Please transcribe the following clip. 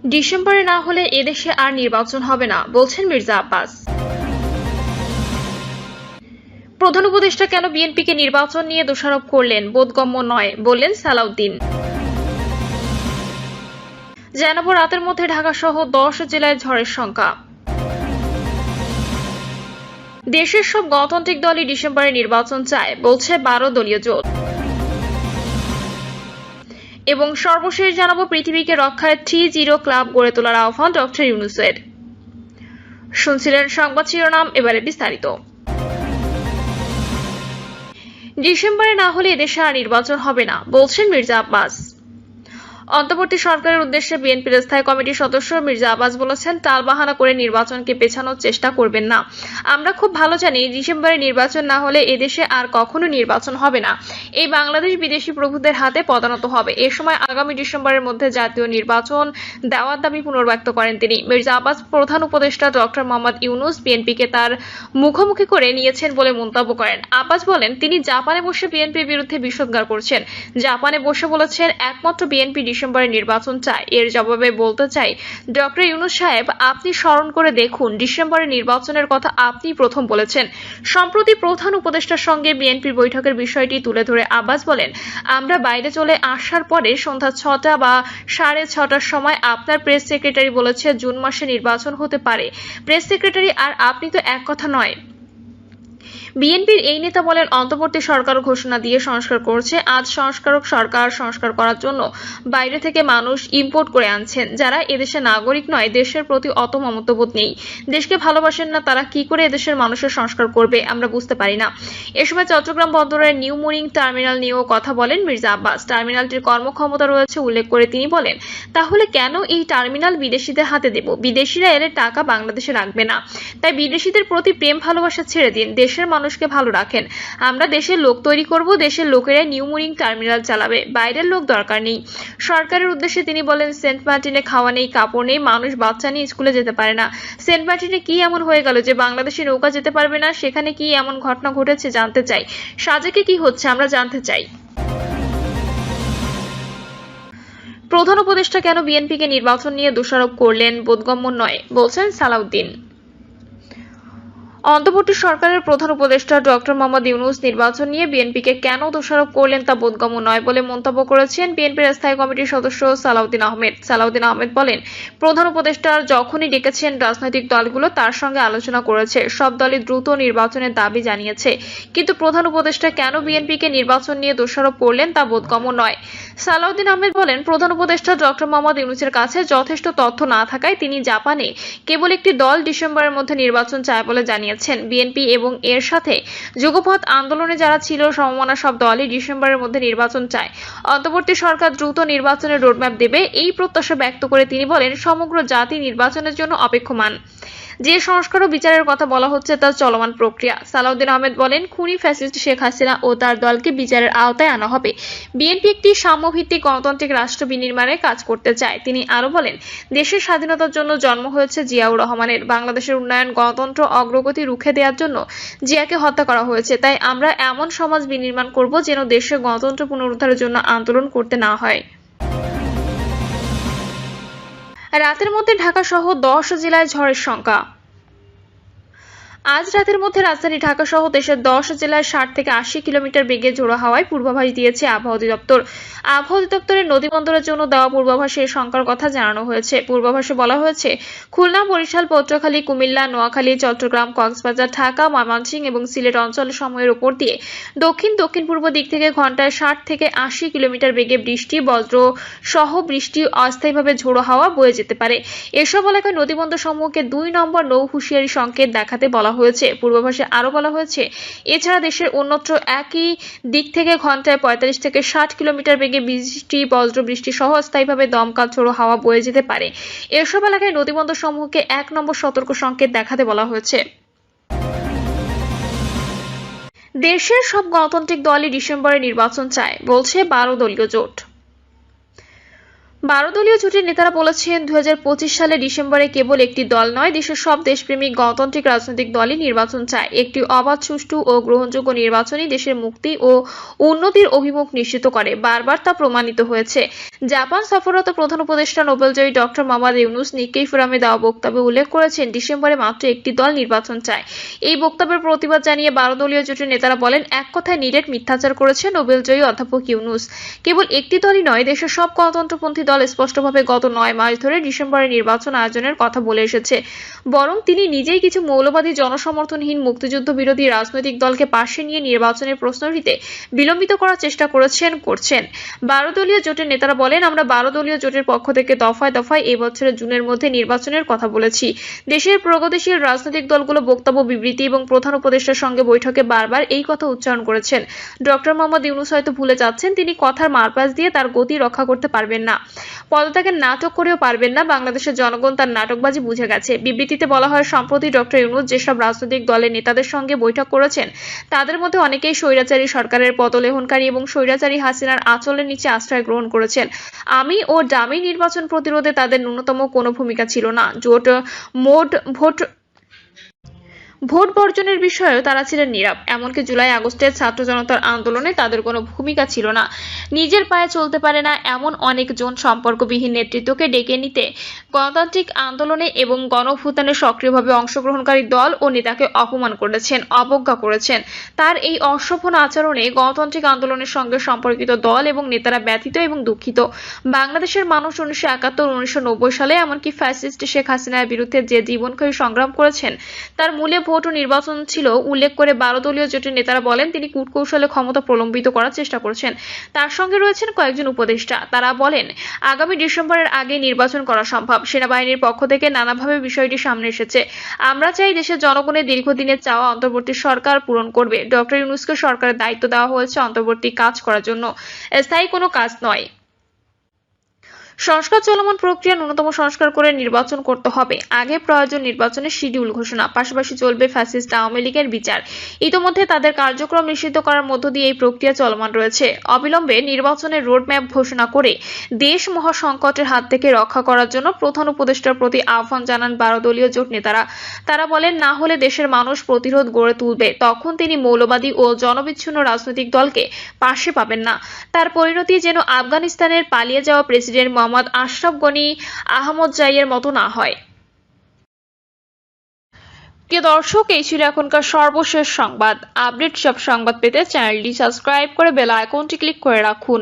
ডিসেম্বরে না হলে এদেশে আর নির্বাচন হবে না, বলছেন মির্জা আব্বাস। প্রধান উপদেষ্টা কেন বিএনপিকে নির্বাচন নিয়ে দোষারোপ করলেন বোধগম্য নয়, বললেন সালাউদ্দিন। জানাবো রাতের মধ্যে ঢাকা সহ 10 জেলায় ঝড়ের সংখ্যা। দেশের সব গণতান্ত্রিক দলই ডিসেম্বরে নির্বাচন চায়, বলছে 12 দলীয় জোট। এবং সর্বশেষ জানাবো পৃথিবীকে রক্ষায় 3-0 ক্লাব গড়ে তোলার আহ্বান ডক্টর ইউনূসের। শুনছিলেন সংবাদ শিরোনাম, এবারে বিস্তারিত। ডিসেম্বরে না হলে এদেশে আর নির্বাচন হবে না, বলছেন মির্জা আব্বাস। অন্তর্বর্তী সরকারের উদ্দেশ্যে বিএনপির স্থায়ী কমিটির সদস্য মির্জা আব্বাস বলেছেন, টালবাহানা করে নির্বাচনকে পেছানোর চেষ্টা করবেন না। আমরা খুব ভালো জানি ডিসেম্বরে নির্বাচন না হলে এদেশে আর কখনো নির্বাচন হবে না। এই বাংলাদেশ বিদেশি প্রভুদের হাতে পদানত হবে। এ সময় আগামী ডিসেম্বরের মধ্যে জাতীয় নির্বাচন দেওয়ার দাবি পুনর্ব্যক্ত করেন তিনি। মির্জা আব্বাস প্রধান উপদেষ্টা ডক্টর মোহাম্মদ ইউনূস বিএনপিকে তার মুখোমুখি করে নিয়েছেন বলে মন্তব্য করেন। আব্বাস বলেন, তিনি জাপানে বসে বিএনপির বিরুদ্ধে বিষোদ্গার করছেন। জাপানে বসে বলেছেন একমাত্র বিএনপি ডিসেম্বরে নির্বাচন চায়। এর জবাবে বলতে চাই, ডক্টর ইউনূস সাহেব, আপনি স্মরণ করে দেখুন ডিসেম্বরে নির্বাচনের কথা আপনি প্রথম বলেছেন। সম্প্রতি প্রধান উপদেষ্টার সঙ্গে বিএনপির বৈঠকের বিষয়টি তুলে ধরে আব্বাস বলেন, আমরা বাইরে চলে আসার পরে সন্ধ্যা 6টা বা 6:30টার সময় আপনার প্রেস সেক্রেটারি বলেছে জুন মাসে নির্বাচন হতে পারে। প্রেস সেক্রেটারি আর আপনি তো এক কথা নয়। বিএনপির এই নেতা বলেন, অন্তর্বর্তী সরকার ঘোষণা দিয়ে সংস্কার করছে। আজ সংস্কারক সরকার সংস্কার করার জন্য বাইরে থেকে মানুষ ইম্পোর্ট করে আনছেন, যারা এদেশের নাগরিক নয়, দেশের প্রতি অত মমত্ববোধ নেই, দেশকে ভালোবাসেন না, তারা কি করে এদেশের মানুষের সংস্কার করবে আমরা বুঝতে পারি না। এ সময় চট্টগ্রাম বন্দরের নিউ মুরিং টার্মিনাল নিয়েও কথা বলেন মির্জা আব্বাস। টার্মিনালটির কর্মক্ষমতা রয়েছে উল্লেখ করে তিনি বলেন, তাহলে কেন এই টার্মিনাল বিদেশিদের হাতে দেব? বিদেশিরা এলে টাকা বাংলাদেশে রাখবে না, তাই বিদেশিদের প্রতি প্রেম ভালোবাসা ছেড়ে দিন, দেশের মানুষকে ভালো রাখেন। আমরা দেশের লোক তৈরি করব, দেশের লোকেরা নিউ মুরিং টার্মিনাল চালাবে, বাইরের লোক দরকার নেই। সরকারের উদ্দেশ্যে তিনি বলেন, সেন্ট মার্টিনে খাওয়া নেই, কাপড় নেই, মানুষ বাচ্চা নিয়ে স্কুলে যেতে পারে না। সেন্ট মার্টিনে কি এমন হয়ে গেল যে বাংলাদেশে নৌকা যেতে পারবে না? সেখানে কি এমন ঘটনা ঘটেছে জানতে চাই। সাজেকে কি হচ্ছে আমরা জানতে চাই। প্রধান উপদেষ্টা কেন বিএনপিকে নির্বাচন নিয়ে দোষারোপ করলেন বোধগম্য নয়, বলছেন সালাউদ্দিন। অন্তর্বর্তী সরকারের প্রধান উপদেষ্টা ডক্টর মোহাম্মদ ইউনূস নির্বাচন নিয়ে বিএনপিকে কেন দোষারোপ করলেন তা বোধগম্য নয় বলে মন্তব্য করেছেন বিএনপির স্থায়ী কমিটির সদস্য সালাউদ্দিন আহমেদ। সালাউদ্দিন আহমেদ বলেন, প্রধান উপদেষ্টা যখনই ডেকেছেন রাজনৈতিক দলগুলো তার সঙ্গে আলোচনা করেছে, সব দলই দ্রুত নির্বাচনের দাবি জানিয়েছে, কিন্তু প্রধান উপদেষ্টা কেন বিএনপিকে নির্বাচন নিয়ে দোষারোপ করলেন তা বোধগম্য নয়। সালাউদ্দিন আহমেদ বলেন, প্রধান উপদেষ্টা ডক্টর মোহাম্মদ ইউনূসের কাছে যথেষ্ট তথ্য না থাকায় তিনি জাপানে কেবল একটি দল ডিসেম্বরের মধ্যে নির্বাচন চায় বলে জানিয়েছেন। বিএনপি এবং এর সাথে যুগপৎ আন্দোলনে যারা ছিল সমমনা সব দলই ডিসেম্বরের মধ্যে নির্বাচন চায়। অন্তর্বর্তী সরকার দ্রুত নির্বাচনের রোডম্যাপ দেবে এই প্রত্যাশা ব্যক্ত করে তিনি বলেন, সমগ্র জাতি নির্বাচনের জন্য অপেক্ষমান। যে সংস্কার ও বিচারের কথা বলা হচ্ছে তা চলমান প্রক্রিয়া। সালাউদ্দিন আহমেদ বলেন, খুনি ফ্যাসিস্ট শেখ হাসিনা ও তার দলকে বিচারের আওতায় আনা হবে। বিএনপি একটি সাম্যভিত্তিক গণতান্ত্রিক রাষ্ট্র বিনির্মাণে কাজ করতে চায়। তিনি আরো বলেন, দেশের স্বাধীনতার জন্য জন্ম হয়েছে জিয়াউর রহমানের। বাংলাদেশের উন্নয়ন, গণতন্ত্র, অগ্রগতি রুখে দেওয়ার জন্য জিয়াকে হত্যা করা হয়েছে। তাই আমরা এমন সমাজ বিনির্মাণ করব যেন দেশের গণতন্ত্র পুনরুদ্ধারের জন্য আন্দোলন করতে না হয়। রাতের মধ্যে ঢাকা সহ 10 জেলায় ঝড়ের সংখ্যা। আজ রাতের মধ্যে রাজধানী ঢাকা সহ দেশের 10 জেলায় 60 থেকে 80 কিলোমিটার বেগে ঝোড়ো হাওয়ায় পূর্বাভাস দিয়েছে আবহাওয়া অধিদপ্তর। আবহাওয়া অধিদপ্তরের নদীবন্দরের জন্য দেওয়া পূর্বাভাসে এই সংখ্যার কথা জানানো হয়েছে। পূর্বাভাসে বলা হয়েছে, খুলনা, বরিশাল, পটুয়াখালী, কুমিল্লা, নোয়াখালী, চট্টগ্রাম, কক্সবাজার, ঢাকা, ময়মনসিংহ এবং সিলেট অঞ্চল সময়ের উপর দিয়ে দক্ষিণ পূর্ব দিক থেকে ঘন্টায় 60 থেকে 80 কিলোমিটার বেগে বৃষ্টি, বজ্র সহ বৃষ্টি, অস্থায়ীভাবে ঝোড়ো হাওয়া বয়ে যেতে পারে। এসব এলাকায় নদীবন্দর সমূহকে 2 নম্বর নৌ হুঁশিয়ারি সংকেত দেখাতে বলা হয়েছে। পূর্বাভাসে আরো বলা হয়েছে, এছাড়া দেশের অন্যত্র একই দিক থেকে ঘন্টায় 45 থেকে 60 কিলোমিটার বেগে বৃষ্টি, বজ্র বৃষ্টি সহ অস্থায়ীভাবে দমকা ঝোড়ো হাওয়া বয়ে যেতে পারে। এসব এলাকায় নদীবন্দর সমূহকে 1 নম্বর সতর্ক সংকেত দেখাতে বলা হয়েছে। দেশের সব গণতান্ত্রিক দলই ডিসেম্বরে নির্বাচন চায়, বলছে 12 দলীয় জোট। 12 দলীয় জোটের নেতারা বলেছেন 2025 সালে ডিসেম্বরে কেবল একটি দল নয়, দেশের সব দেশপ্রেমিক গণতান্ত্রিক রাজনৈতিক দলই নির্বাচন চায়। একটি অবাধ, সুষ্ঠু ও গ্রহণযোগ্য নির্বাচনই দেশের মুক্তি ও উন্নতির অভিমুখ নিশ্চিত করে। বারবার তা প্রমাণিত হয়েছে। জাপান সফররত প্রধান উপদেষ্টা নোবেলজয়ী ডক্টর মোহাম্মদ ইউনূস নিক্কেই ফোরামে দেওয়া বক্তব্যে উল্লেখ করেছেন, ডিসেম্বরে মাত্র একটি দল নির্বাচন চায়। এই বক্তব্যের প্রতিবাদ জানিয়ে 12 দলীয় জোটের নেতারা বলেন, এক কথায় নিরেট মিথ্যাচার করেছে নোবেলজয়ী অধ্যাপক ইউনূস। কেবল একটি দলই নয়, দেশের সব গণতন্ত্রপন্থী দল স্পষ্টভাবে গত 9 মাস ধরে ডিসেম্বরে নির্বাচন আয়োজনের কথা বলে এসেছে। বরং তিনি নিজেই কিছু মৌলবাদী, জনসমর্থনহীন, মুক্তিযুদ্ধ বিরোধী রাজনৈতিক দলকে পাশে নিয়ে নির্বাচনের প্রশ্নটিতে বিলম্বিত করার চেষ্টা করছেন। 12 দলীয় জোটের নেতারা বলেন, আমরা 12 দলীয় জোটের পক্ষ থেকে দফায় দফায় এই বছরের জুনের মধ্যে নির্বাচনের কথা বলেছি। দেশের প্রগতিশীল রাজনৈতিক দলগুলো বক্তব্য, বিবৃতি এবং প্রধান উপদেষ্টার সঙ্গে বৈঠকে বারবার এই কথা উচ্চারণ করেছেন। ডক্টর মোহাম্মদ ইউনূস হয়তো ভুলে যাচ্ছেন, তিনি কথার মারপ্যাঁচ দিয়ে তার গতি রক্ষা করতে পারবেন না, পদত্যাগের নাটক করেও পারবেন না। বাংলাদেশের জনগণ তার নাটকবাজি বুঝে গেছে। বিবৃতিতে বলা হয়, সম্প্রতি ডক্টর ইউনূস যেসব রাজনৈতিক দলের নেতাদের সঙ্গে বৈঠক করেছেন, তাদের মধ্যে অনেকেই স্বৈরাচারী সরকারের পদলেহনকারী এবং স্বৈরাচারী হাসিনার আঁচলের নিচে আশ্রয় গ্রহণ করেছেন। আমি ও ডামি নির্বাচন প্রতিরোধে তাদের ন্যূনতম কোনো ভূমিকা ছিল না। ভোট বর্জনের বিষয়েও তারা ছিলেন নীরব। এমনকি জুলাই আগস্টের ছাত্র জনতার আন্দোলনে তাদের কোনো ভূমিকা ছিল না। নিজের পায়ে চলতে পারে না এমন অনেকজন সম্পর্কবিহীন নেতৃত্বকে ডেকে নিতে গণতান্ত্রিক আন্দোলনে এবং গণঅভ্যুত্থানে সক্রিয়ভাবে অংশগ্রহণকারী দল ও নেতাকে অপমান করেছেন, অবজ্ঞা করেছেন। তার এই অসভ্য আচরণে গণতান্ত্রিক আন্দোলনের সঙ্গে সম্পর্কিত দল এবং নেতারা ব্যথিত এবং দুঃখিত। বাংলাদেশের মানুষ 1971-1990 সালে এমনকি ফ্যাসিস্ট শেখ হাসিনার বিরুদ্ধে যে জীবনক্ষয়ী সংগ্রাম করেছেন, তার মূলে ভোট ও নির্বাচন ছিল উল্লেখ করে 12 দলীয় জোটের নেতারা বলেন, তিনি কূটকৌশলে ক্ষমতা প্রলম্বিত করার চেষ্টা করছেন। তার সঙ্গে রয়েছেন কয়েকজন উপদেষ্টা। তারা বলেন, আগামী ডিসেম্বরের আগে নির্বাচন করা সম্ভব। সেনাবাহিনীর পক্ষ থেকে নানাভাবে বিষয়টি সামনে এসেছে। আমরা চাই দেশের জনগণের দীর্ঘদিনের চাওয়া অন্তর্বর্তী সরকার পূরণ করবে। ডক্টর ইউনূসকে সরকারের দায়িত্ব দেওয়া হয়েছে অন্তর্বর্তী কাজ করার জন্য, স্থায়ী কোনো কাজ নয়। সংস্কার চলমান প্রক্রিয়া ন্যূনতম সংস্কার করে নির্বাচন করতে হবে। আগে প্রয়োজন নির্বাচনের শিডিউল ঘোষণা, পাশাপাশি চলবে ফ্যাসিস্ট আওয়ামী লীগের বিচার। ইতোমধ্যে তাদের কার্যক্রম নিষিদ্ধ করার মধ্য দিয়ে এই প্রক্রিয়া চলমান রয়েছে। অবিলম্বে নির্বাচনের রোডম্যাপ ঘোষণা করে দেশ মহাসংকটের হাত থেকে রক্ষা করার জন্য প্রধান উপদেষ্টার প্রতি আহ্বান জানান 12 দলীয় জোট নেতারা। তারা বলেন, না হলে দেশের মানুষ প্রতিরোধ গড়ে তুলবে। তখন তিনি মৌলবাদী ও জনবিচ্ছিন্ন রাজনৈতিক দলকে পাশে পাবেন না। তার পরিণতি যেন আফগানিস্তানের পালিয়ে যাওয়া প্রেসিডেন্ট মোহাম্মদ আশরাফ গনি আহমদজাইয়ের মতো না হয়। প্রিয় দর্শক, এই ছিল এখনকার সর্বশেষ সংবাদ। আপডেট সব সংবাদ পেতে চ্যানেলটি সাবস্ক্রাইব করে বেল আইকনটি ক্লিক করে রাখুন।